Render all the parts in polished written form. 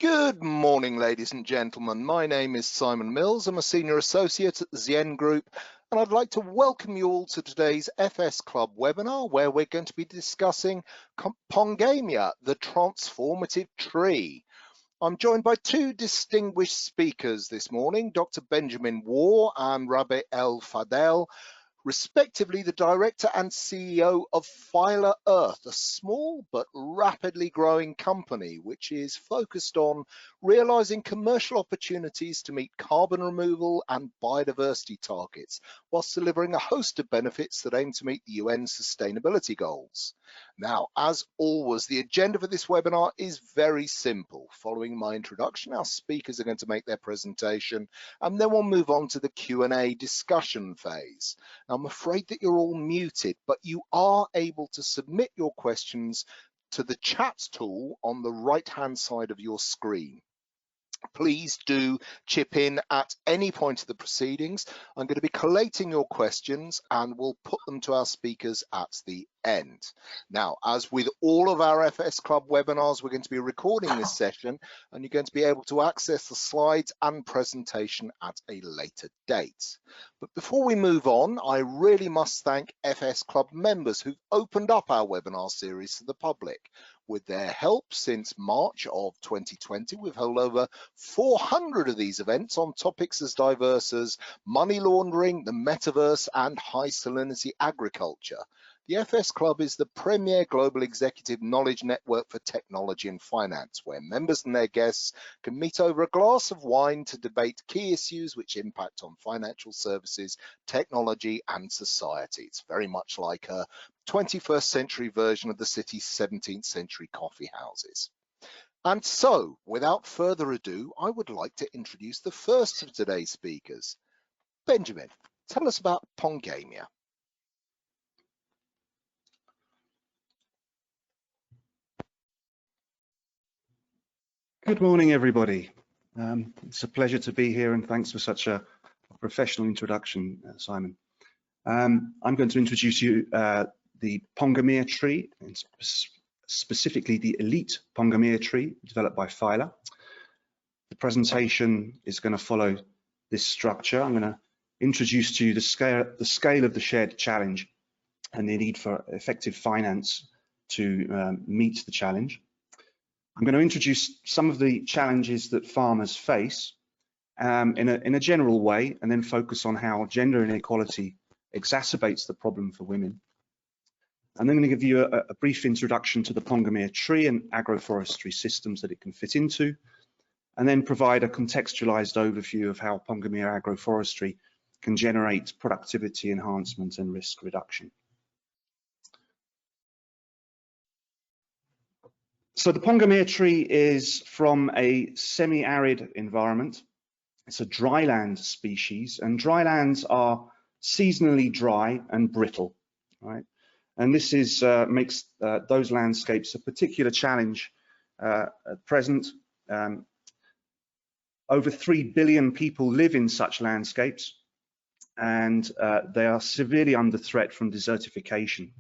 Good morning, ladies and gentlemen. My name is Simon Mills. I'm a Senior Associate at the Zien Group, and I'd like to welcome you all to today's FS Club webinar, where we're going to be discussing Pongamia, the transformative tree. I'm joined by two distinguished speakers this morning, Dr. Benjamin War and Rabbi El Fadel, respectively the director and CEO of Phyla Earth, a small but rapidly growing company which is focused on realizing commercial opportunities to meet carbon removal and biodiversity targets, whilst delivering a host of benefits that aim to meet the UN sustainability goals. Now, as always, the agenda for this webinar is very simple. Following my introduction, our speakers are going to make their presentation, and then we'll move on to the Q&A discussion phase. I'm afraid that you're all muted, but you are able to submit your questions to the chat tool on the right-hand side of your screen. Please do chip in at any point of the proceedings. I'm going to be collating your questions and we'll put them to our speakers at the end. Now, as with all of our FS Club webinars, we're going to be recording this session and you're going to be able to access the slides and presentation at a later date. But before we move on, I really must thank FS Club members who've opened up our webinar series to the public. With their help since March of 2020, we've held over 400 of these events on topics as diverse as money laundering, the metaverse, and high salinity agriculture. The FS Club is the premier global executive knowledge network for technology and finance, where members and their guests can meet over a glass of wine to debate key issues which impact on financial services, technology, and society. It's very much like a 21st century version of the city's 17th century coffee houses. And so, without further ado, I would like to introduce the first of today's speakers. Benjamin, tell us about Pongamia. Good morning, everybody. It's a pleasure to be here, and thanks for such a professional introduction, Simon. I'm going to introduce you the Pongamia tree, and specifically the elite Pongamia tree developed by Phyla. The presentation is going to follow this structure. I'm going to introduce to you the scale of the shared challenge and the need for effective finance to meet the challenge. I'm going to introduce some of the challenges that farmers face in a general way, and then focus on how gender inequality exacerbates the problem for women. I'm then going to give you a brief introduction to the Pongamia tree and agroforestry systems that it can fit into, and then provide a contextualized overview of how Pongamia agroforestry can generate productivity enhancement and risk reduction. So the Pongamia tree is from a semi-arid environment. It's a dryland species, and drylands are seasonally dry and brittle, right? And this is makes those landscapes a particular challenge at present. Over 3 billion people live in such landscapes, and they are severely under threat from desertification.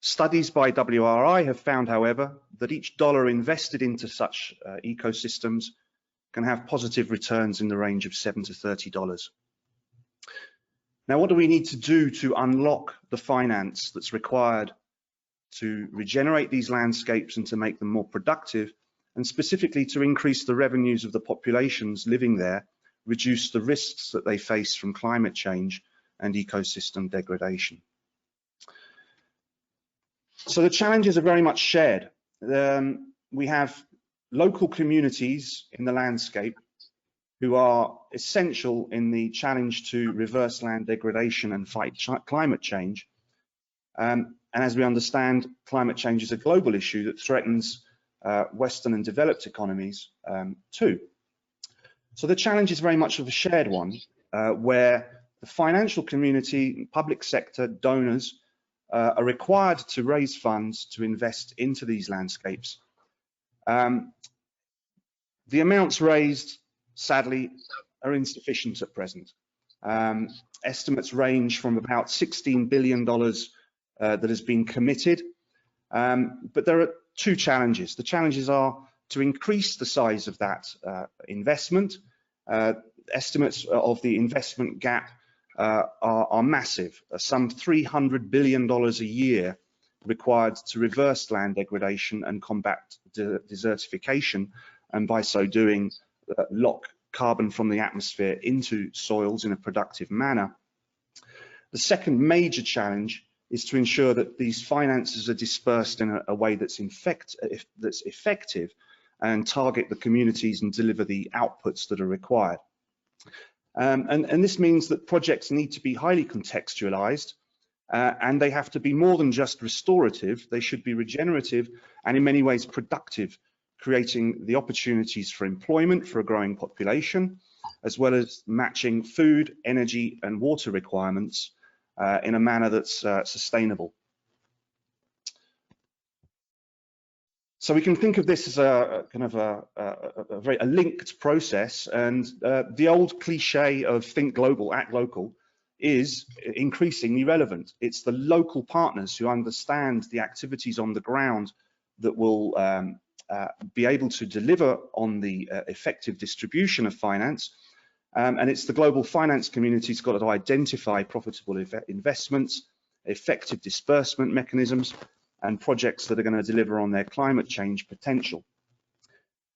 Studies by WRI have found, however, that each dollar invested into such ecosystems can have positive returns in the range of $7 to $30. Now, what do we need to do to unlock the finance that's required to regenerate these landscapes and to make them more productive, and specifically to increase the revenues of the populations living there, reduce the risks that they face from climate change and ecosystem degradation? So the challenges are very much shared. We have local communities in the landscape who are essential in the challenge to reverse land degradation and fight climate change. And as we understand, climate change is a global issue that threatens Western and developed economies too. So the challenge is very much of a shared one, where the financial community, public sector, donors are required to raise funds to invest into these landscapes. The amounts raised, sadly, are insufficient at present. Estimates range from about $16 billion that has been committed, but there are two challenges. The challenges are to increase the size of that investment. Estimates of the investment gap are massive, some $300 billion a year required to reverse land degradation and combat desertification, and by so doing lock carbon from the atmosphere into soils in a productive manner. The second major challenge is to ensure that these finances are dispersed in a way that's effective and target the communities and deliver the outputs that are required. And this means that projects need to be highly contextualized, and they have to be more than just restorative. They should be regenerative and in many ways productive, creating the opportunities for employment for a growing population, as well as matching food, energy and water requirements in a manner that's sustainable. So we can think of this as a kind of a very linked process, and the old cliche of think global, act local is increasingly relevant. It's the local partners who understand the activities on the ground that will be able to deliver on the effective distribution of finance, and it's the global finance community that's got to identify profitable investments, effective disbursement mechanisms, and projects that are going to deliver on their climate change potential.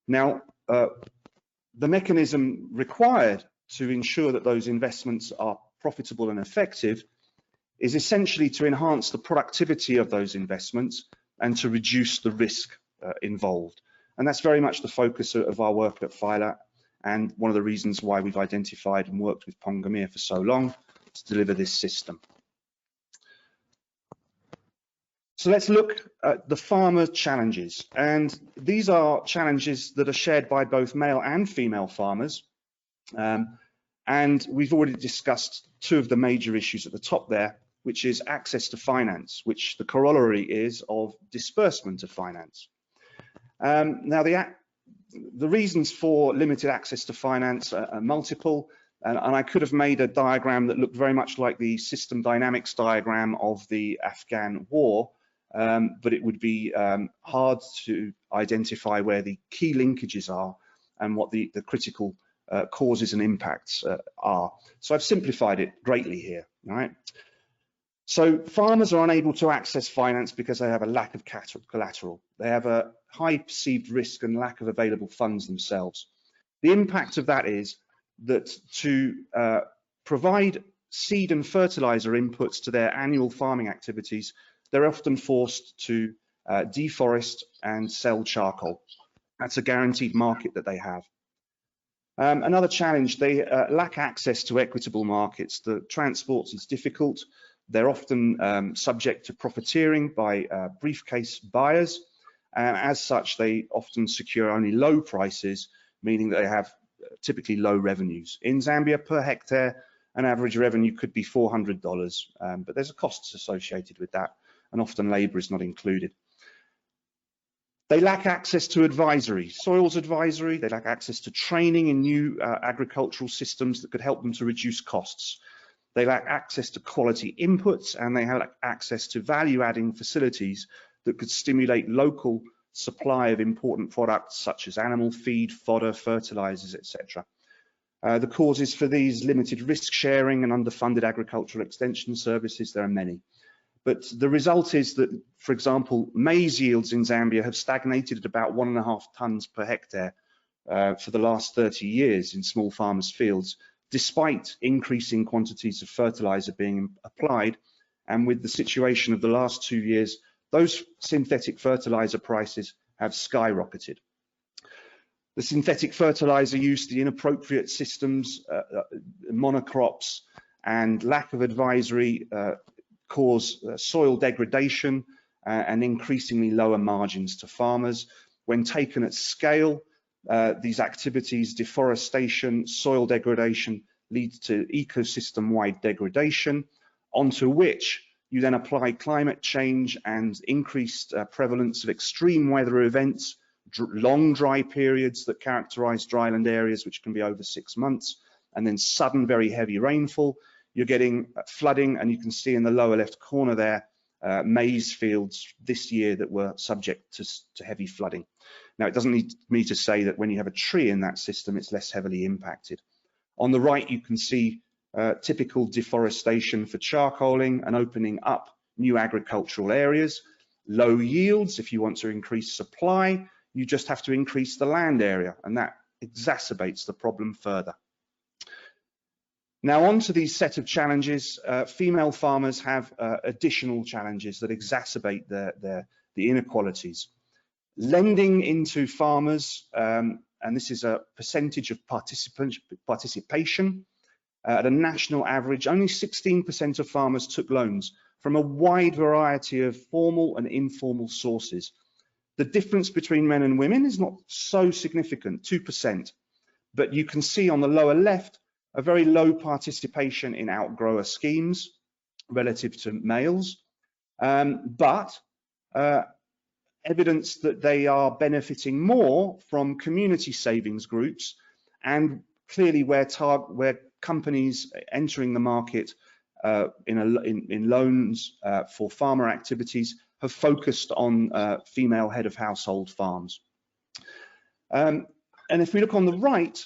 Now, the mechanism required to ensure that those investments are profitable and effective is essentially to enhance the productivity of those investments and to reduce the risk involved. And that's very much the focus of our work at Phyla, and one of the reasons why we've identified and worked with Pongamia for so long to deliver this system. So let's look at the farmer challenges, and these are challenges that are shared by both male and female farmers, and we've already discussed two of the major issues at the top there, which is access to finance, which the corollary is of disbursement of finance. Now the reasons for limited access to finance are multiple, and I could have made a diagram that looked very much like the system dynamics diagram of the Afghan war, but it would be hard to identify where the key linkages are and what the critical causes and impacts are. So I've simplified it greatly here, all right? So farmers are unable to access finance because they have a lack of collateral. They have a high perceived risk and lack of available funds themselves. The impact of that is that to provide seed and fertilizer inputs to their annual farming activities, they're often forced to deforest and sell charcoal. That's a guaranteed market that they have. Another challenge, they lack access to equitable markets. The transport is difficult. They're often subject to profiteering by briefcase buyers, and as such, they often secure only low prices, meaning that they have typically low revenues. In Zambia, per hectare, an average revenue could be $400, but there's a cost associated with that, and often labor is not included. They lack access to advisory, soils advisory. They lack access to training in new agricultural systems that could help them to reduce costs. They lack access to quality inputs, and they have access to value-adding facilities that could stimulate local supply of important products such as animal feed, fodder, fertilizers, etc. The causes for these: limited risk sharing and underfunded agricultural extension services. There are many. But the result is that, for example, maize yields in Zambia have stagnated at about 1.5 tons per hectare for the last 30 years in small farmers' fields, despite increasing quantities of fertilizer being applied. And with the situation of the last 2 years, those synthetic fertilizer prices have skyrocketed. The synthetic fertilizer use, the inappropriate systems, monocrops, and lack of advisory cause soil degradation and increasingly lower margins to farmers. When taken at scale, these activities, deforestation, soil degradation, lead to ecosystem-wide degradation, onto which you then apply climate change and increased prevalence of extreme weather events, long dry periods that characterize dryland areas, which can be over 6 months, and then sudden very heavy rainfall. You're getting flooding, and you can see in the lower left corner there maize fields this year that were subject to heavy flooding. Now, it doesn't need me to say that when you have a tree in that system, it's less heavily impacted. On the right, you can see typical deforestation for charcoaling and opening up new agricultural areas. Low yields, if you want to increase supply, you just have to increase the land area, and that exacerbates the problem further. Now, on to these set of challenges. Female farmers have additional challenges that exacerbate the inequalities. Lending into farmers, and this is a percentage of participation. At a national average, only 16% of farmers took loans from a wide variety of formal and informal sources. The difference between men and women is not so significant, 2%, but you can see on the lower left a very low participation in outgrower schemes relative to males, but evidence that they are benefiting more from community savings groups, and clearly where companies entering the market in loans for farmer activities have focused on female head of household farms. And if we look on the right,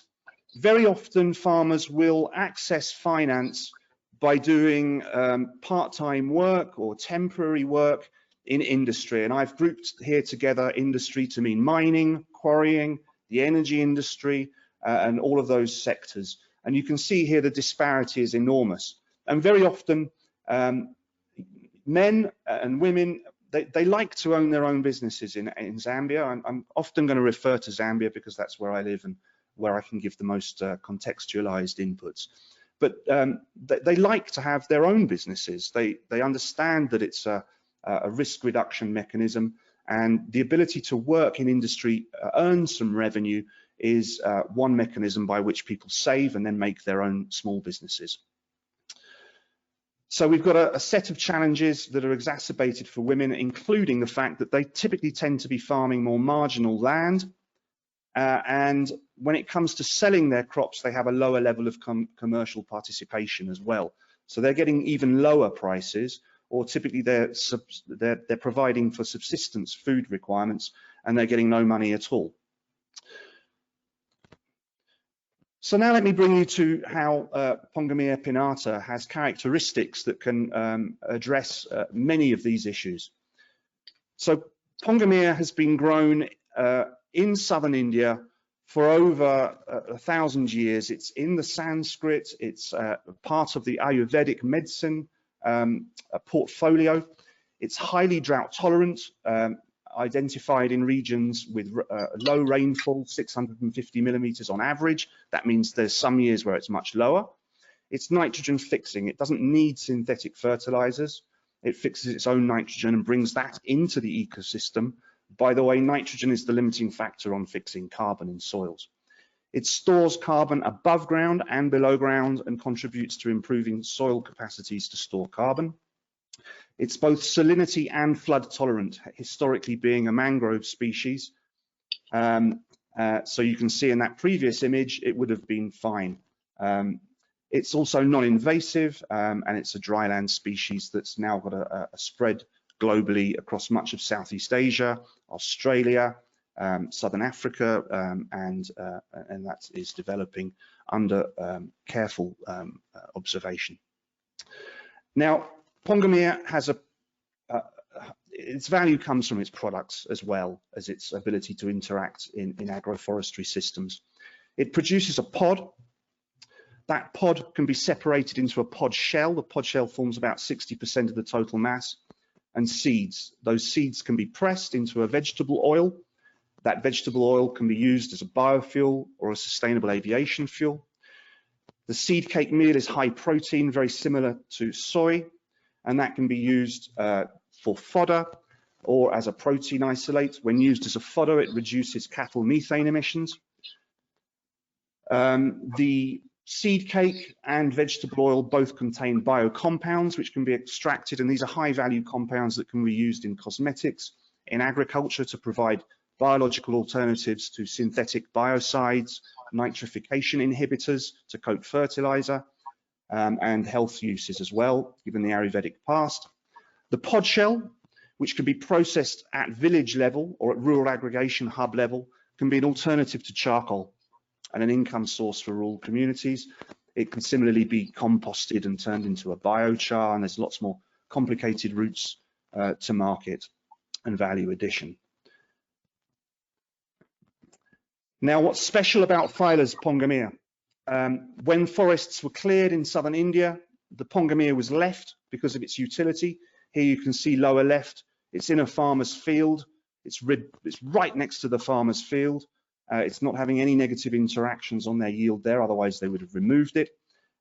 very often farmers will access finance by doing part-time work or temporary work in industry. And I've grouped here together industry to mean mining, quarrying, the energy industry, and all of those sectors. And you can see here the disparity is enormous. And very often, men and women, they like to own their own businesses in Zambia. I'm often going to refer to Zambia because that's where I live and where I can give the most contextualized inputs. But they like to have their own businesses. They understand that it's a risk reduction mechanism, and the ability to work in industry, earn some revenue, is one mechanism by which people save and then make their own small businesses. So we've got a set of challenges that are exacerbated for women, including the fact that they typically tend to be farming more marginal land, and when it comes to selling their crops, they have a lower level of commercial participation as well. So they're getting even lower prices, or typically they're providing for subsistence food requirements, and they're getting no money at all. So now let me bring you to how Pongamia pinnata has characteristics that can address many of these issues. So Pongamia has been grown in southern India for over 1,000 years. It's in the Sanskrit, it's part of the Ayurvedic medicine portfolio. It's highly drought tolerant, identified in regions with low rainfall, 650 millimeters on average. That means there's some years where it's much lower. It's nitrogen fixing. It doesn't need synthetic fertilizers. It fixes its own nitrogen and brings that into the ecosystem. By the way, nitrogen is the limiting factor on fixing carbon in soils. It stores carbon above ground and below ground and contributes to improving soil capacities to store carbon. It's both salinity and flood tolerant, historically being a mangrove species. So you can see in that previous image, it would have been fine. It's also non-invasive, and it's a dryland species that's now got a spread globally across much of Southeast Asia, Australia, Southern Africa, and that is developing under careful observation. Now, Pongamia has its value comes from its products as well as its ability to interact in agroforestry systems. It produces a pod. That pod can be separated into a pod shell. The pod shell forms about 60% of the total mass, and seeds. Those seeds can be pressed into a vegetable oil. That vegetable oil can be used as a biofuel or a sustainable aviation fuel. The seed cake meal is high protein, very similar to soy, and that can be used for fodder or as a protein isolate. When used as a fodder, it reduces cattle methane emissions. The seed cake and vegetable oil both contain biocompounds which can be extracted, and these are high value compounds that can be used in cosmetics, in agriculture to provide biological alternatives to synthetic biocides, nitrification inhibitors to coat fertilizer, and health uses as well, given the Ayurvedic past. The pod shell, which can be processed at village level or at rural aggregation hub level, can be an alternative to charcoal and an income source for rural communities. It can similarly be composted and turned into a biochar, and there's lots more complicated routes to market and value addition. Now, what's special about Phyla's Pongamia? When forests were cleared in southern India, the Pongamia was left because of its utility. Here you can see lower left, it's in a farmer's field. It's right next to the farmer's field. It's not having any negative interactions on their yield there, otherwise they would have removed it.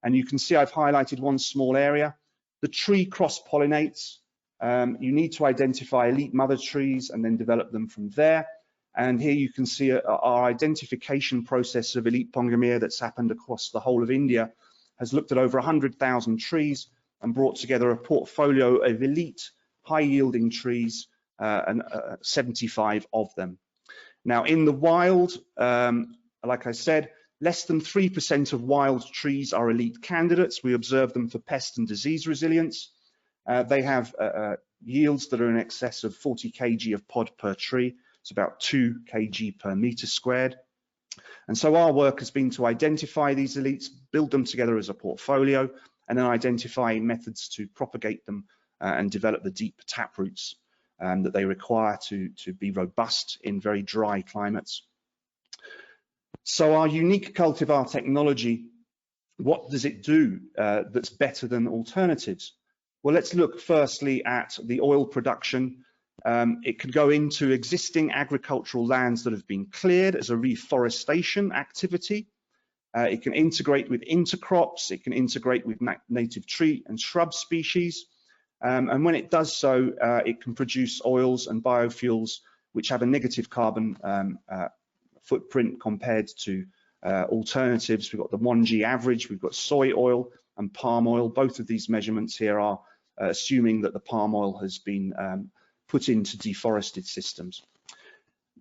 And you can see I've highlighted one small area. The tree cross-pollinates. You need to identify elite mother trees and then develop them from there. And here you can see our identification process of elite Pongamia that's happened across the whole of India has looked at over 100,000 trees and brought together a portfolio of elite high-yielding trees, and 75 of them. Now, in the wild, like I said, less than 3% of wild trees are elite candidates. We observe them for pest and disease resilience. They have yields that are in excess of 40 kg of pod per tree. It's about 2 kg per meter squared. And so our work has been to identify these elites, build them together as a portfolio, and then identify methods to propagate them and develop the deep tap roots that they require to be robust in very dry climates. So our unique cultivar technology, what does it do that's better than alternatives? Well, let's look firstly at the oil production. It can go into existing agricultural lands that have been cleared as a reforestation activity. It can integrate with intercrops. It can integrate with native tree and shrub species. And when it does so, it can produce oils and biofuels which have a negative carbon footprint compared to alternatives. We've got the 1G average, we've got soy oil and palm oil. Both of these measurements here are assuming that the palm oil has been put into deforested systems.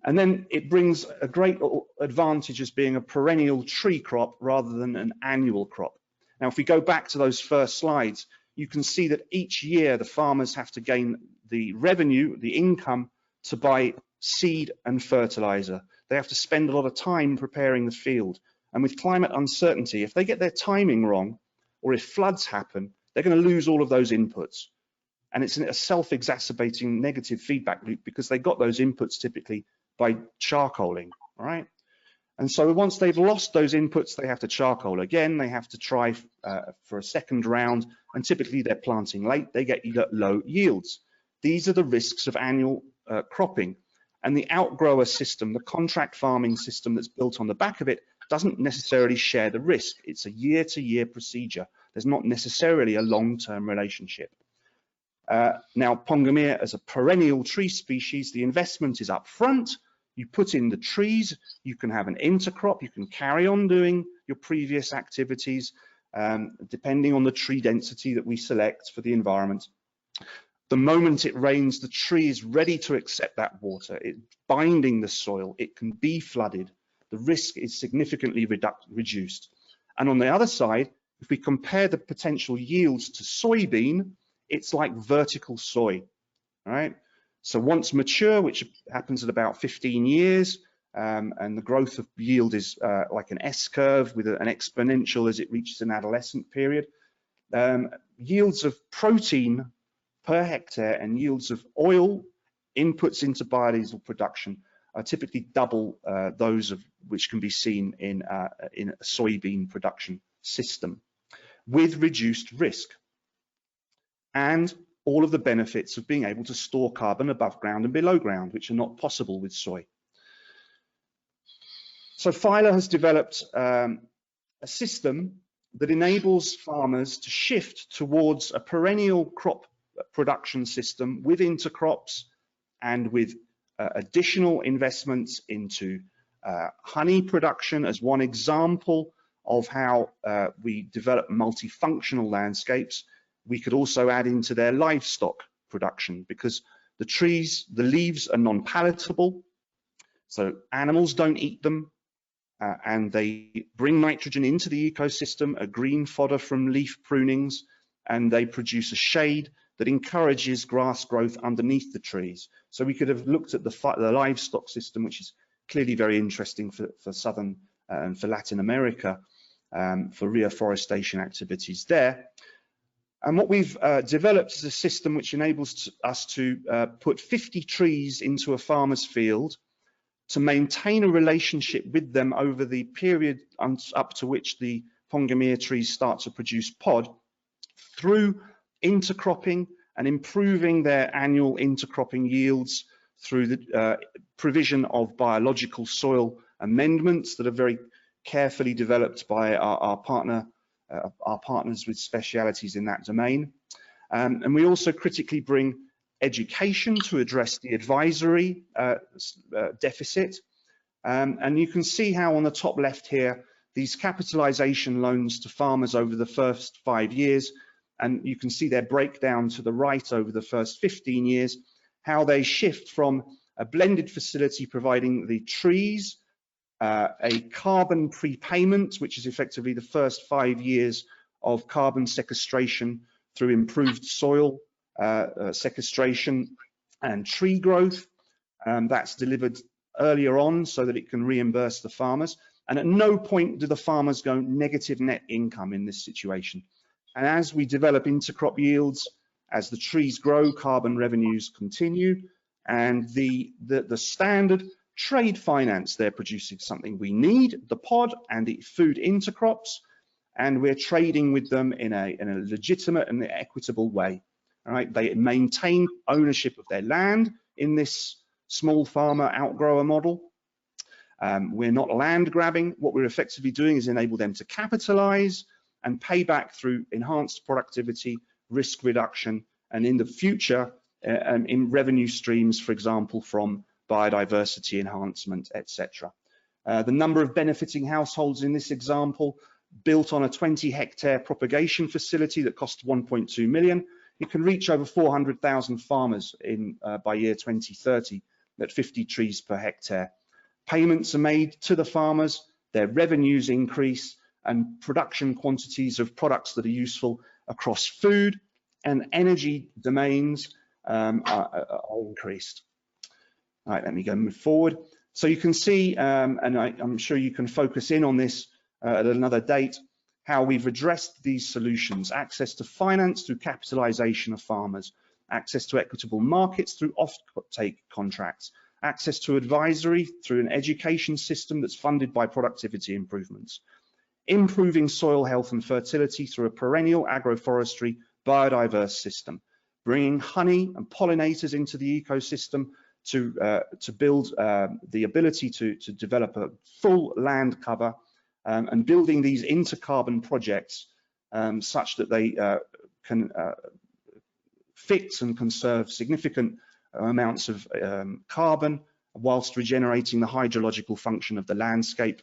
And then it brings a great advantage as being a perennial tree crop rather than an annual crop. Now, if we go back to those first slides, you can see that each year the farmers have to gain the revenue, the income, to buy seed and fertilizer. They have to spend a lot of time preparing the field. And with climate uncertainty, if they get their timing wrong, or if floods happen, they're going to lose all of those inputs. And it's a self-exacerbating negative feedback loop because they got those inputs typically by charcoaling, right? And so once they've lost those inputs, they have to charcoal again. They have to try for a second round, and typically they're planting late. They get low yields. These are the risks of annual cropping. And the outgrower system, the contract farming system that's built on the back of it, doesn't necessarily share the risk. It's a year-to-year procedure. There's not necessarily a long-term relationship. Now, Pongamia as a perennial tree species, the investment is up front. You put in the trees, you can have an intercrop, you can carry on doing your previous activities, depending on the tree density that we select for the environment. The moment it rains, the tree is ready to accept that water. It's binding the soil, it can be flooded. The risk is significantly reduced. And on the other side, if we compare the potential yields to soybean, it's like vertical soy, all right? So once mature, which happens at about 15 years, and the growth of yield is like an S-curve with an exponential as it reaches an adolescent period, yields of protein per hectare and yields of oil inputs into biodiesel production are typically double those of which can be seen in a soybean production system with reduced risk. And all of the benefits of being able to store carbon above ground and below ground, which are not possible with soy. So Phyla has developed a system that enables farmers to shift towards a perennial crop production system with intercrops and with additional investments into honey production as one example of how we develop multifunctional landscapes. We could also add into their livestock production because the trees, the leaves are non-palatable, so animals don't eat them, and they bring nitrogen into the ecosystem, a green fodder from leaf prunings, and they produce a shade that encourages grass growth underneath the trees. So we could have looked at the livestock system, which is clearly very interesting for Southern and for Latin America, for reforestation activities there. And what we've developed is a system which enables us to put 50 trees into a farmer's field to maintain a relationship with them over the period up to which the Pongamia trees start to produce pod, through intercropping and improving their annual intercropping yields through the provision of biological soil amendments that are very carefully developed by our partners with specialities in that domain. And we also critically bring education to address the advisory deficit. And you can see how on the top left here, these capitalization loans to farmers over the first 5 years, and you can see their breakdown to the right over the first 15 years, how they shift from a blended facility providing the trees, a carbon prepayment, which is effectively the first 5 years of carbon sequestration through improved soil sequestration and tree growth. That's delivered earlier on so that it can reimburse the farmers. And at no point do the farmers go negative net income in this situation. And as we develop intercrop yields, as the trees grow, carbon revenues continue, and the standard trade finance they're producing something we need, the pod and the food intercrops, and we're trading with them in a legitimate and equitable way. All right, they maintain ownership of their land in this small farmer outgrower model. We're not land grabbing. What we're effectively doing is enable them to capitalize and pay back through enhanced productivity, risk reduction, and in the future, in revenue streams, for example, from biodiversity enhancement, etc. The number of benefiting households in this example, built on a 20-hectare propagation facility that cost 1.2 million, it can reach over 400,000 farmers by year 2030 at 50 trees per hectare. Payments are made to the farmers, their revenues increase, and production quantities of products that are useful across food and energy domains are increased. All right, let me move forward. So you can see, and I'm sure you can focus in on this at another date, how we've addressed these solutions: access to finance through capitalization of farmers, access to equitable markets through off-take contracts, access to advisory through an education system that's funded by productivity improvements, improving soil health and fertility through a perennial agroforestry biodiverse system, bringing honey and pollinators into the ecosystem to build the ability to develop a full land cover, and building these intercarbon projects such that they can fix and conserve significant amounts of carbon whilst regenerating the hydrological function of the landscape.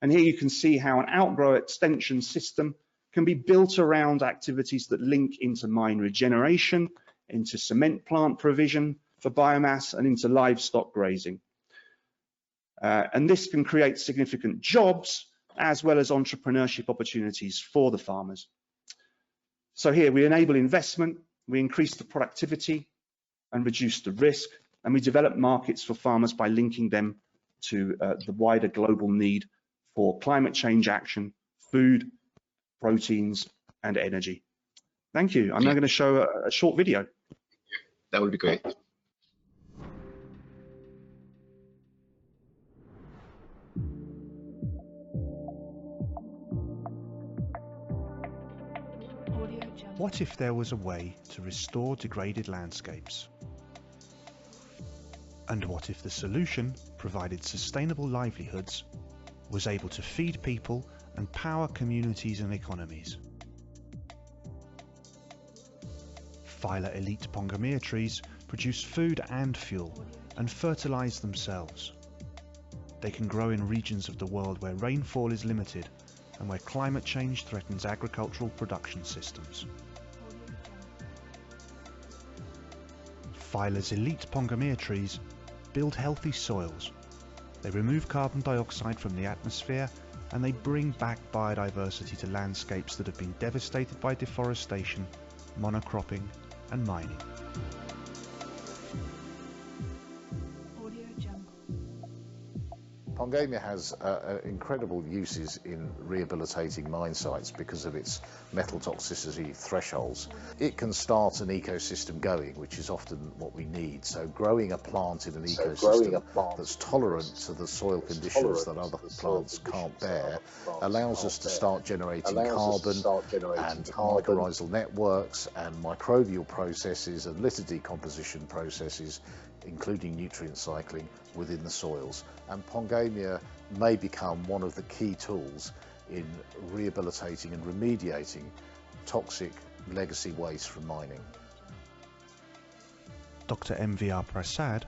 And here you can see how an outgrow extension system can be built around activities that link into mine regeneration, into cement plant provision for biomass, and into livestock grazing. And this can create significant jobs as well as entrepreneurship opportunities for the farmers. So here we enable investment, we increase the productivity and reduce the risk, and we develop markets for farmers by linking them to the wider global need for climate change action, food, proteins, and energy. Thank you. I'm now going to show a short video. That would be great. What if there was a way to restore degraded landscapes? And what if the solution provided sustainable livelihoods, was able to feed people and power communities and economies? Phyla elite Pongamia trees produce food and fuel and fertilize themselves. They can grow in regions of the world where rainfall is limited and where climate change threatens agricultural production systems. Phyla's elite Pongamia trees build healthy soils. They remove carbon dioxide from the atmosphere, and they bring back biodiversity to landscapes that have been devastated by deforestation, monocropping, and mining. Pongamia has incredible uses in rehabilitating mine sites because of its metal toxicity thresholds. It can start an ecosystem going, which is often what we need. So growing a plant in an ecosystem that's tolerant to the soil conditions that other plants can't bear allows us to start generating carbon and mycorrhizal networks and microbial processes and litter decomposition processes, including nutrient cycling within the soils. And Pongamia may become one of the key tools in rehabilitating and remediating toxic legacy waste from mining. Dr. MVR Prasad,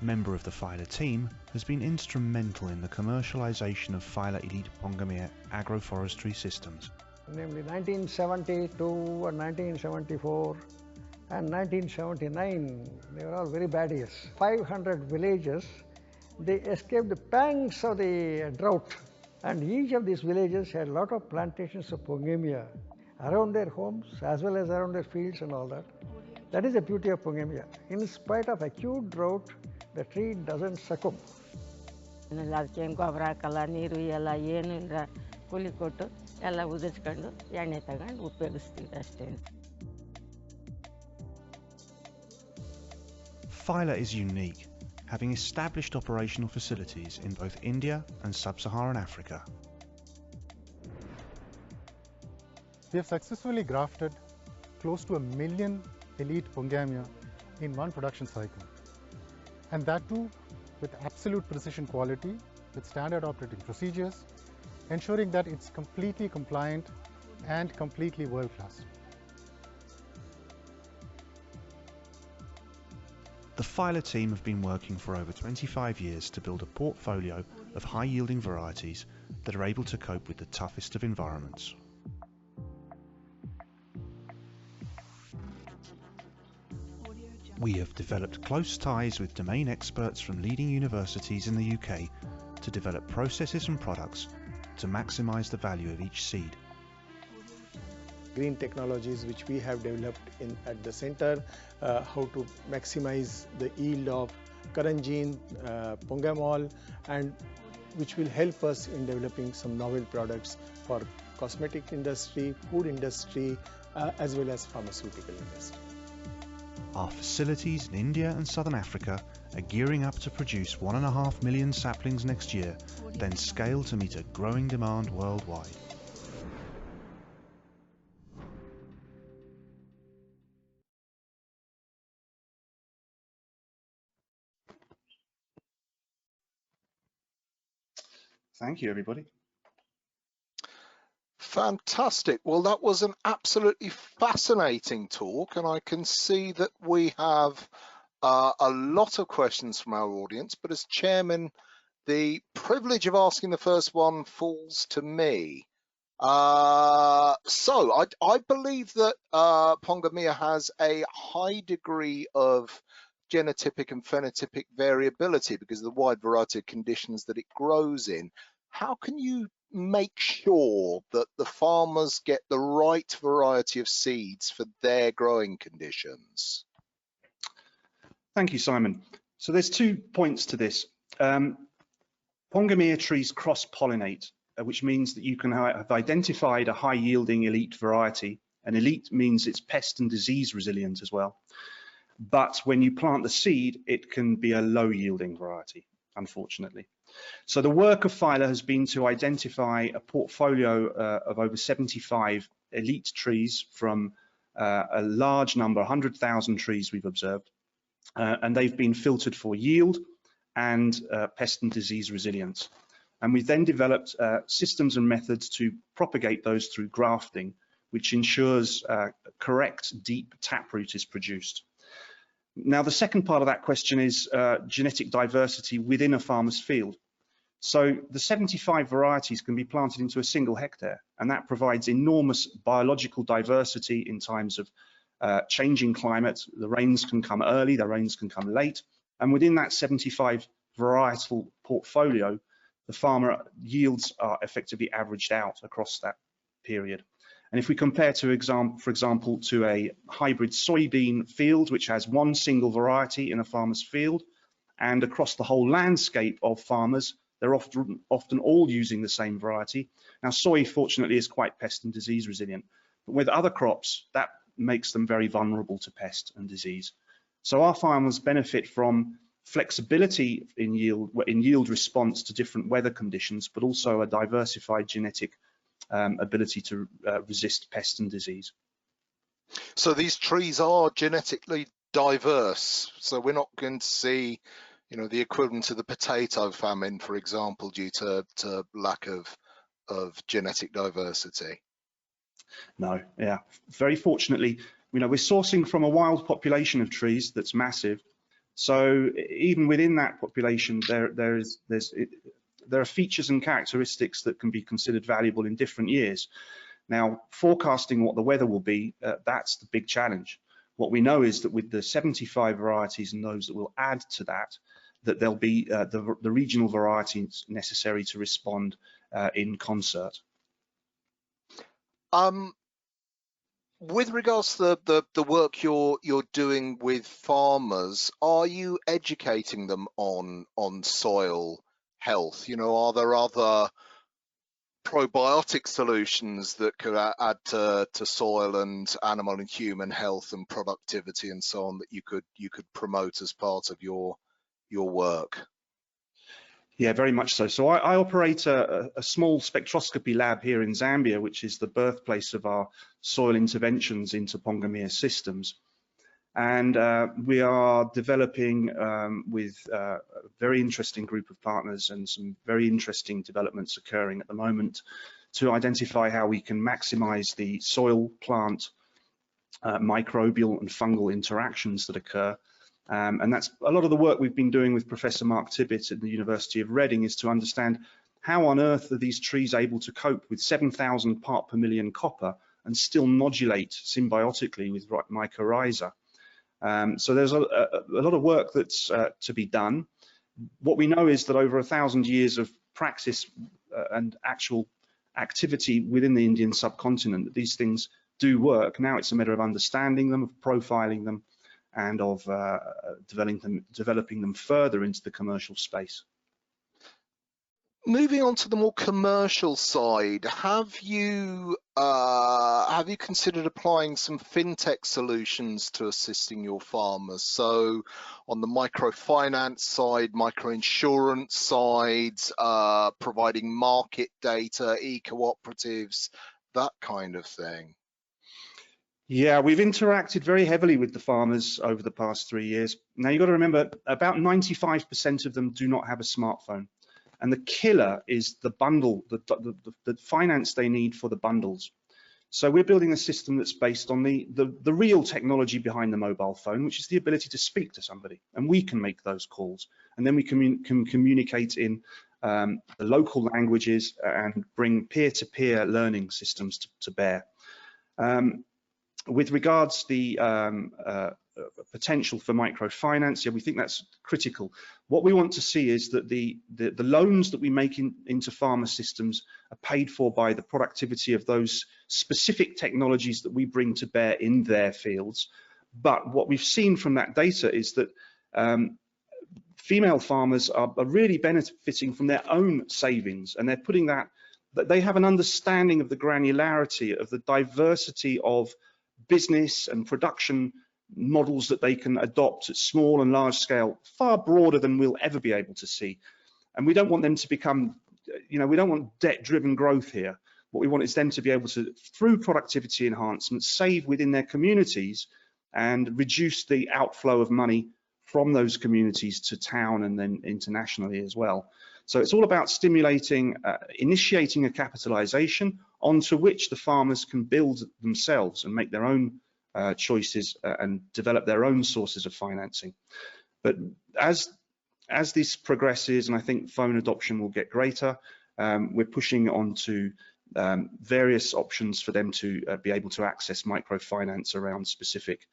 member of the Phyla team, has been instrumental in the commercialisation of Phyla Elite Pongamia agroforestry systems. Namely 1972 and 1974 and 1979, they were all very bad years. 500 villages, they escaped the pangs of the drought. And each of these villages had a lot of plantations of Pongamia around their homes as well as around their fields and all that. That is the beauty of Pongamia. In spite of acute drought, the tree doesn't succumb. ಗೊಬ್ಬರ ಹಾಕಲ್ಲ ನೀರು ಎಲ್ಲ ಏನೂ ಇಲ್ಲ ಕೂಲಿ ಕೊಟ್ಟು ಎಲ್ಲ ಉದಿಸ್ಕೊಂಡು ಎಣ್ಣೆ ತಗೊಂಡು ಉಪಯೋಗಿಸ್ತೀವಿ ಅಷ್ಟೇ. Phyla is unique, having established operational facilities in both India and sub-Saharan Africa. We have successfully grafted close to 1 million elite Pongamia in one production cycle, and that too with absolute precision quality, with standard operating procedures, ensuring that it's completely compliant and completely world-class. The Phyla team have been working for over 25 years to build a portfolio of high-yielding varieties that are able to cope with the toughest of environments. We have developed close ties with domain experts from leading universities in the UK to develop processes and products to maximise the value of each seed. Green technologies which we have developed at the center, how to maximize the yield of Karanjin, Pongamol, and which will help us in developing some novel products for cosmetic industry, food industry, as well as pharmaceutical industry. Our facilities in India and Southern Africa are gearing up to produce 1.5 million saplings next year, then scale to meet a growing demand worldwide. Thank you, everybody. Fantastic. Well, that was an absolutely fascinating talk, and I can see that we have a lot of questions from our audience, but as chairman, the privilege of asking the first one falls to me. So I believe that Pongamia has a high degree of genotypic and phenotypic variability because of the wide variety of conditions that it grows in. How can you make sure that the farmers get the right variety of seeds for their growing conditions? Thank you, Simon. So there's 2 points to this. Pongamia trees cross-pollinate, which means that you can have identified a high-yielding elite variety, and elite means it's pest and disease resilient as well. But when you plant the seed, it can be a low-yielding variety, unfortunately. So the work of Phyla has been to identify a portfolio of over 75 elite trees from a large number, 100,000 trees we've observed, and they've been filtered for yield and pest and disease resilience. And we've then developed systems and methods to propagate those through grafting, which ensures correct deep taproot is produced. Now, the second part of that question is genetic diversity within a farmer's field. So the 75 varieties can be planted into a single hectare, and that provides enormous biological diversity in times of changing climate. The rains can come early, the rains can come late, and within that 75 varietal portfolio, the farmer yields are effectively averaged out across that period. And if we compare, for example, to a hybrid soybean field, which has one single variety in a farmer's field, and across the whole landscape of farmers, they're often all using the same variety. Now, soy, fortunately, is quite pest and disease resilient, but with other crops, that makes them very vulnerable to pest and disease. So our farmers benefit from flexibility in yield response to different weather conditions, but also a diversified genetic ability to resist pest and disease. So these trees are genetically diverse. So we're not going to see, you know, the equivalent of the potato famine, for example, due to lack of genetic diversity. No, yeah. Very fortunately, you know, we're sourcing from a wild population of trees that's massive. So even within that population, there are features and characteristics that can be considered valuable in different years. Now, forecasting what the weather will be, that's the big challenge. What we know is that with the 75 varieties and those that will add to that, that there'll be the regional varieties necessary to respond in concert. With regards to the work you're doing with farmers, are you educating them on soil health? You know, are there other probiotic solutions that could add to soil and animal and human health and productivity and so on that you could promote as part of your work? Yeah, very much so. So I operate a small spectroscopy lab here in Zambia, which is the birthplace of our soil interventions into Pongamia systems. And we are developing with a very interesting group of partners and some very interesting developments occurring at the moment to identify how we can maximize the soil plant microbial and fungal interactions that occur. And that's a lot of the work we've been doing with Professor Mark Tibbett at the University of Reading, is to understand how on earth are these trees able to cope with 7,000 part per million copper and still nodulate symbiotically with mycorrhiza. So there's a lot of work that's to be done. What we know is that over 1,000 years of practice and actual activity within the Indian subcontinent, that these things do work. Now it's a matter of understanding them, of profiling them, and of developing them further into the commercial space. Moving on to the more commercial side, have you considered applying some fintech solutions to assisting your farmers? So on the microfinance side, microinsurance side, providing market data, e-cooperatives, that kind of thing. Yeah, we've interacted very heavily with the farmers over the past 3 years. Now you've got to remember, about 95% of them do not have a smartphone. And the killer is the bundle, the finance they need for the bundles. So we're building a system that's based on the real technology behind the mobile phone, which is the ability to speak to somebody. And we can make those calls. And then we can communicate in the local languages and bring peer-to-peer learning systems to bear. With regards to the potential for microfinance, yeah, we think that's critical. What we want to see is that the loans that we make into farmer systems are paid for by the productivity of those specific technologies that we bring to bear in their fields. But what we've seen from that data is that female farmers are really benefiting from their own savings, and they're putting that they have an understanding of the granularity of the diversity of business and production models that they can adopt at small and large scale, far broader than we'll ever be able to see. And we don't want them to become, you know, we don't want debt-driven growth here. What we want is them to be able to, through productivity enhancements, save within their communities and reduce the outflow of money from those communities to town and then internationally as well. So it's all about stimulating, initiating a capitalization onto which the farmers can build themselves and make their own choices and develop their own sources of financing. But as this progresses, and I think phone adoption will get greater, we're pushing on to various options for them to be able to access microfinance around specific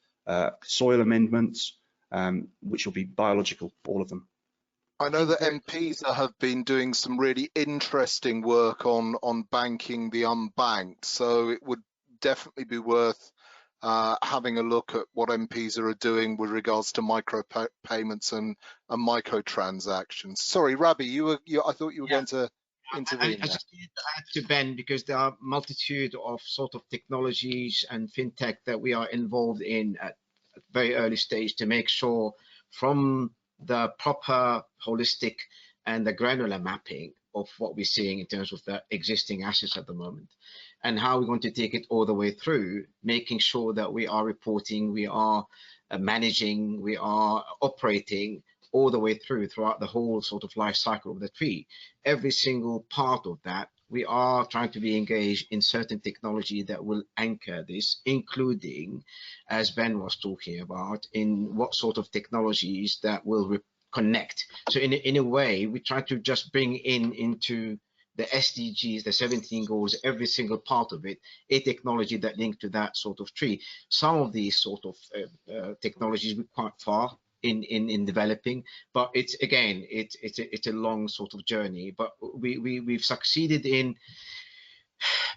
soil amendments, which will be biological, all of them. I know that MPs have been doing some really interesting work on banking the unbanked, so it would definitely be worth having a look at what MPs are doing with regards to micro payments and microtransactions. Sorry, Rabi, I thought you were going to intervene. I just need to add to Ben, because there are multitude of sort of technologies and fintech that we are involved in at a very early stage to make sure, from the proper holistic and the granular mapping of what we're seeing in terms of the existing assets at the moment, and how we're going to take it all the way through, making sure that we are reporting, we are managing, we are operating all the way throughout the whole sort of life cycle of the tree. Every single part of that, we are trying to be engaged in certain technology that will anchor this, including, as Ben was talking about, in what sort of technologies that will connect. So in a way, we try to just bring into the SDGs, the 17 goals, every single part of it, a technology that linked to that sort of tree. Some of these sort of technologies we're quite far in developing, but it's a long sort of journey. But we've succeeded in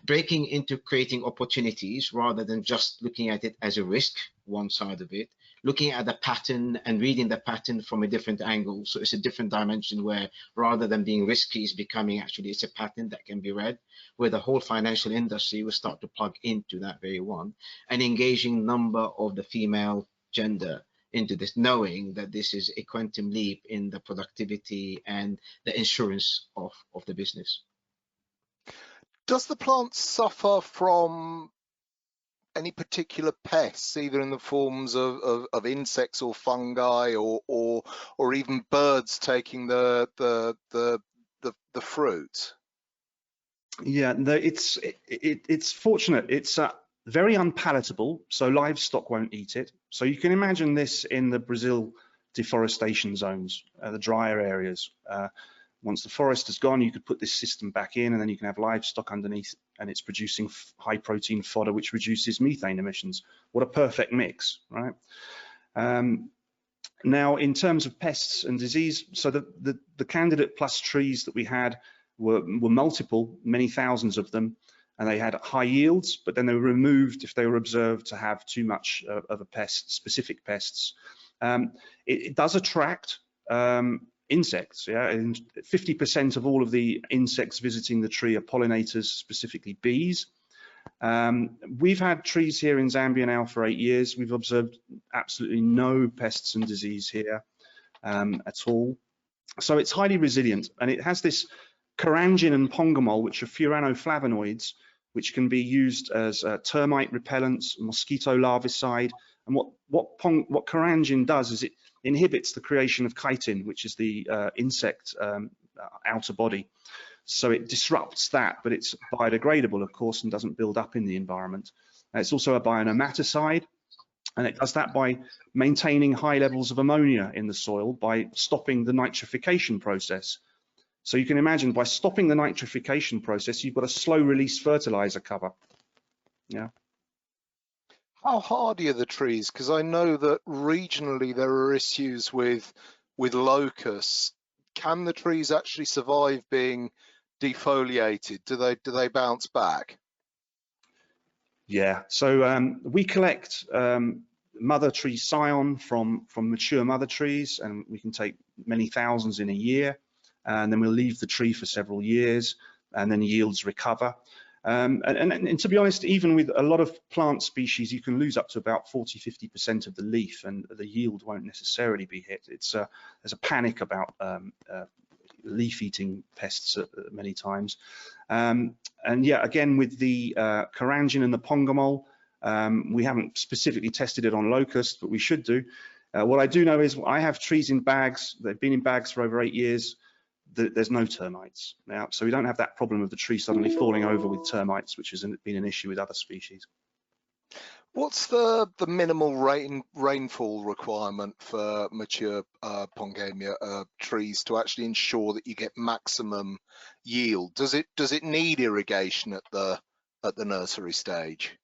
breaking into creating opportunities rather than just looking at it as a risk, one side of it, looking at the pattern and reading the pattern from a different angle. So it's a different dimension where, rather than being risky, it's becoming actually it's a pattern that can be read, where the whole financial industry will start to plug into that very one, and engaging number of the female gender into this, knowing that this is a quantum leap in the productivity and the insurance of the business. Does the plant suffer from any particular pests, either in the forms of insects or fungi, or even birds taking the fruit? Yeah, no, it's fortunate. It's very unpalatable, so livestock won't eat it. So you can imagine this in the Brazil deforestation zones, the drier areas. Once the forest is gone, you could put this system back in, and then you can have livestock underneath, and it's producing high protein fodder, which reduces methane emissions. What a perfect mix, right? Now, in terms of pests and disease, so the candidate plus trees that we had were multiple, many thousands of them, and they had high yields, but then they were removed if they were observed to have too much of a pest, specific pests. It does attract insects, yeah, and 50% of all of the insects visiting the tree are pollinators, specifically bees. We've had trees here in Zambia now for 8 years. We've observed absolutely no pests and disease here at all. So it's highly resilient, and it has this carangin and pongamol, which are furanoflavonoids, which can be used as termite repellents, mosquito larvicide. And what carangin does is it inhibits the creation of chitin, which is the insect outer body. So it disrupts that, but it's biodegradable, of course, and doesn't build up in the environment. It's also a bionematocide, and it does that by maintaining high levels of ammonia in the soil by stopping the nitrification process. So you can imagine, by stopping the nitrification process, you've got a slow release fertilizer cover. Yeah. How hardy are the trees? Because I know that regionally there are issues with locusts. Can the trees actually survive being defoliated? Do they bounce back? Yeah. So we collect mother tree scion from mature mother trees, and we can take many thousands in a year, and then we'll leave the tree for several years, and then yields recover. And to be honest, even with a lot of plant species, you can lose up to about 40–50% of the leaf, and the yield won't necessarily be hit. There's a panic about leaf-eating pests many times. And yeah, again, with the carangin and the pongamol, we haven't specifically tested it on locusts, but we should do. What I do know is I have trees in bags. They've been in bags for over 8 years. There's no termites now, so we don't have that problem of the tree suddenly falling over with termites, which has been an issue with other species. What's the minimal rainfall requirement for mature Pongamia trees to actually ensure that you get maximum yield? Does it need irrigation at the nursery stage?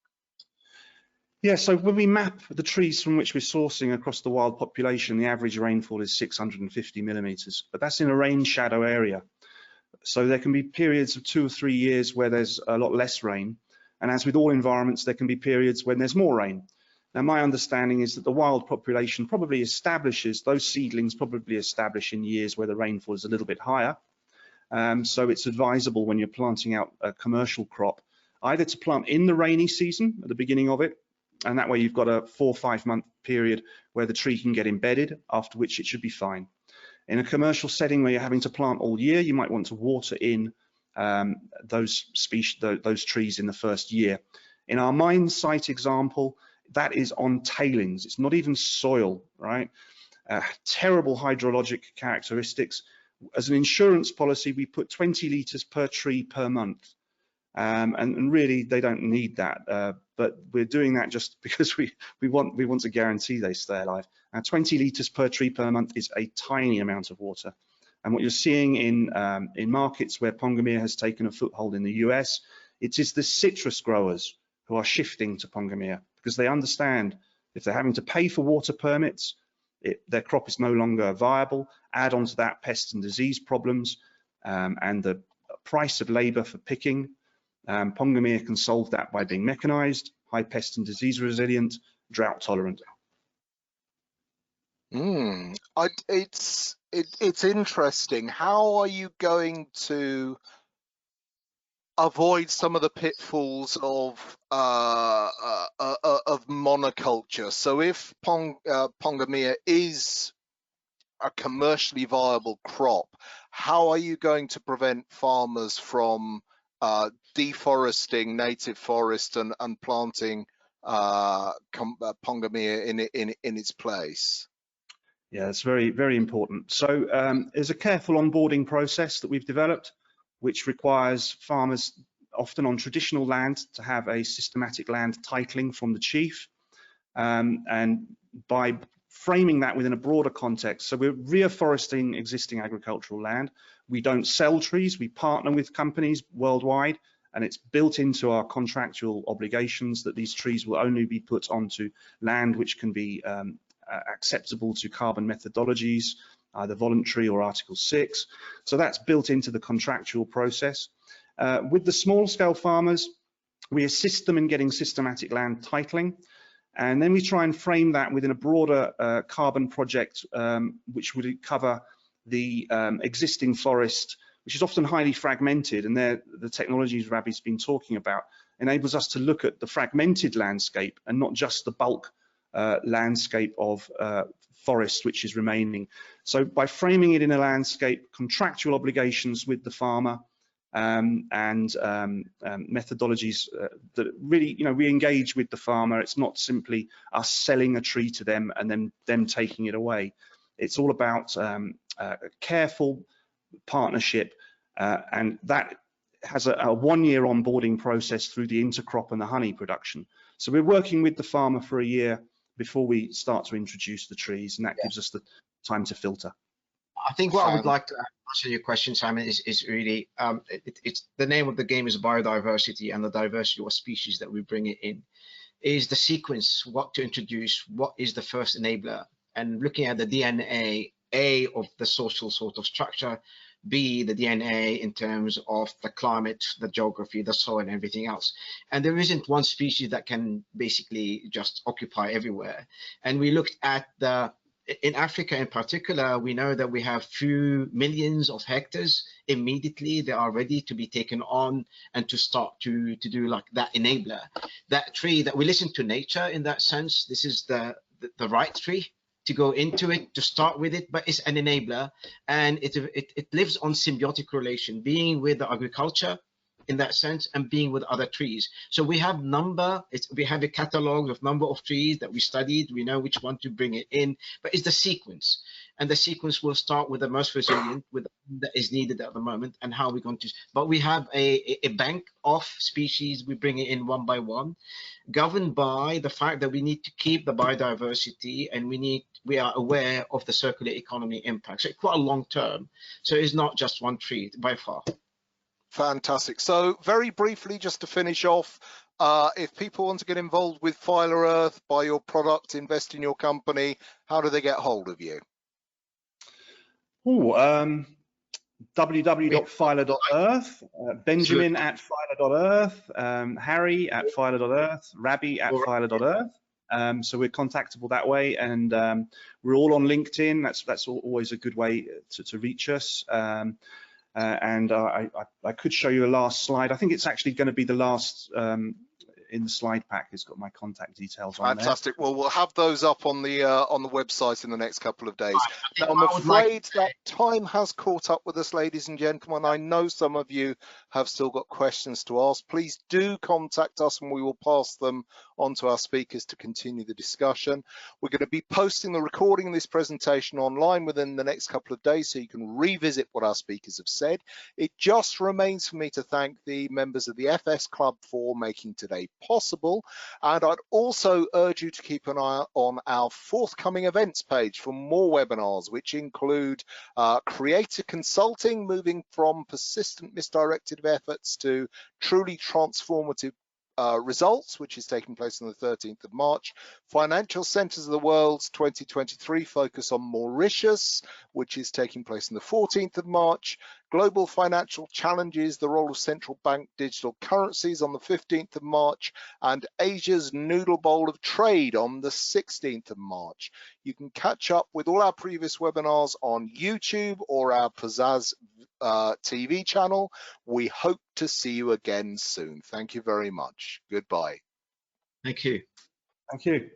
Yeah, so when we map the trees from which we're sourcing across the wild population, the average rainfall is 650 millimeters, but that's in a rain shadow area. So there can be periods of 2 or 3 years where there's a lot less rain, And as with all environments, there can be periods when there's more rain. Now, my understanding is that the wild population probably establishes, those seedlings probably establish in years where the rainfall is a little bit higher. So it's advisable when you're planting out a commercial crop, either to plant in the rainy season at the beginning of it, and that way you've got a 4 or 5 month period where the tree can get embedded, after which it should be fine. In a commercial setting where you're having to plant all year, you might want to water in those trees in the first year. In our mine site example, that is on tailings. It's not even soil, right? Terrible hydrologic characteristics. As an insurance policy, we put 20 litres per tree per month. And really, they don't need that. But we're doing that just because we want to guarantee they stay alive. Now, 20 litres per tree per month is a tiny amount of water. And what you're seeing in markets where Pongamia has taken a foothold in the US, it is the citrus growers who are shifting to Pongamia because they understand if they're having to pay for water permits, their crop is no longer viable. Add on to that pests and disease problems and the price of labour for picking. Pongamia can solve that by being mechanized, high pest and disease resilient, drought tolerant. It's interesting. How are you going to avoid some of the pitfalls of monoculture? So if Pongamia is a commercially viable crop, how are you going to prevent farmers from deforesting native forest and planting Pongamia in its place? Yeah, it's very, very important. So there's a careful onboarding process that we've developed, which requires farmers often on traditional land to have a systematic land titling from the chief. And by framing that within a broader context, so we're reforesting existing agricultural land. We don't sell trees, we partner with companies worldwide, and it's built into our contractual obligations that these trees will only be put onto land which can be acceptable to carbon methodologies, either voluntary or Article 6. So that's built into the contractual process. With the small scale farmers, we assist them in getting systematic land titling. And then we try and frame that within a broader carbon project, which would cover the existing forest, which is often highly fragmented. And the technologies Ravi's been talking about enables us to look at the fragmented landscape and not just the bulk landscape of forest which is remaining. So by framing it in a landscape, contractual obligations with the farmer, and methodologies that really, we engage with the farmer. It's not simply us selling a tree to them and then them taking it away. It's all about a careful partnership, and that has a 1-year onboarding process through the intercrop and the honey production. So we're working with the farmer for a year before we start to introduce the trees, and that gives us the time to filter. I think what I would like to answer your question, Simon, is really it's the name of the game is biodiversity, and the diversity of species that we bring it in is the sequence, what to introduce, what is the first enabler, and looking at the DNA, A, of the social sort of structure, B, the DNA in terms of the climate, the geography, the soil, and everything else. And there isn't one species that can basically just occupy everywhere. And we looked at in Africa in particular, we know that we have few millions of hectares immediately that are ready to be taken on and to start to do like that enabler. That tree that we listen to nature in that sense, this is the right tree to go into it, to start with it, but it's an enabler, and it lives on symbiotic relation, being with the agriculture in that sense and being with other trees. So we have we have a catalog of number of trees that we studied. We know which one to bring it in, but it's the sequence, and the sequence will start with the most resilient, with that is needed at the moment, and how we're going to. But we have a bank of species. We bring it in one by one, governed by the fact that we need to keep the biodiversity, and we are aware of the circular economy impact. So it's quite a long term. So it's not just one tree by far. Fantastic. So very briefly, just to finish off, if people want to get involved with Phyla Earth, buy your product, invest in your company, how do they get hold of you? www.phyla.earth, Benjamin at phyla.earth, Harry at phyla.earth, Rabbi at phyla.earth. So we're contactable that way, and we're all on LinkedIn. That's always a good way to reach us. And I could show you a last slide. I think it's actually going to be the last in the slide pack. It's got my contact details on there. Fantastic. Well, we'll have those up on the website in the next couple of days. Now, I'm afraid that time has caught up with us, ladies and gentlemen. I know some of you have still got questions to ask. Please do contact us, and we will pass them on to our speakers to continue the discussion. We're going to be posting the recording of this presentation online within the next couple of days, so you can revisit what our speakers have said. It just remains for me to thank the members of the FS Club for making today possible, and I'd also urge you to keep an eye on our forthcoming events page for more webinars, which include creator consulting, moving from persistent misdirected efforts to truly transformative results, which is taking place on the 13th of March. Financial Centres of the World's 2023 focus on Mauritius, which is taking place on the 14th of March. Global Financial Challenges, the role of central bank digital currencies on the 15th of March, and Asia's Noodle Bowl of Trade on the 16th of March. You can catch up with all our previous webinars on YouTube or our Pizzazz TV channel. We hope to see you again soon. Thank you very much. Goodbye. Thank you. Thank you.